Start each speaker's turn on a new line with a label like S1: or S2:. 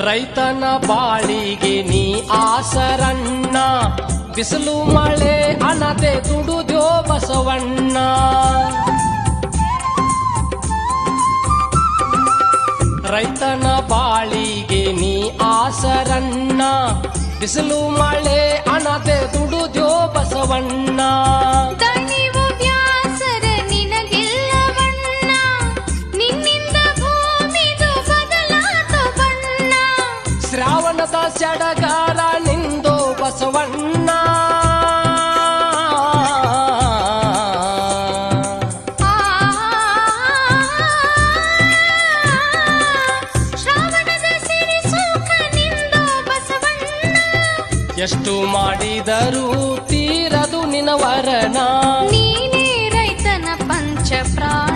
S1: ರೈತನ ಬಾಳಿಗೆ ನೀ ಆಸರಣ್ಣ, ಬಿಸಿಲು ಮಳೆ ಅನದೆ ದುಡುದ್ಯೋ ಬಸವಣ್ಣ. ರೈತನ ಬಾಳಿಗೆ ನೀ ಆಸರಣ್ಣ, ಬಿಸಿಲು ಮಳೆ ಅನದೆ ದುಡುದ್ಯೋ ಬಸವಣ್ಣ.
S2: ದಣಿವು ಬ್ಯಾಸರ ನಿನಗಿಲ್ಲವಣ್ಣ, ನಿನ್ನಿಂದ ಭೂಮಿದು ಬದಲಾತು ಬಣ್ಣ.
S1: ಶ್ರಾವಣದ ಸಡಗಾರ ನಿಂದೋ ಬಸವಣ್ಣ,
S2: ಶ್ರಾವಣದ ಸಿರಿ ಸುಖ ನಿಂದೋ ಬಸವಣ್ಣ.
S1: ಎಷ್ಟು ಮಾಡಿದರೂ ತೀರದು ನಿನವರನ,
S2: ನೀನೇ ರೈತನ ಪಂಚ ಪ್ರಾಣ.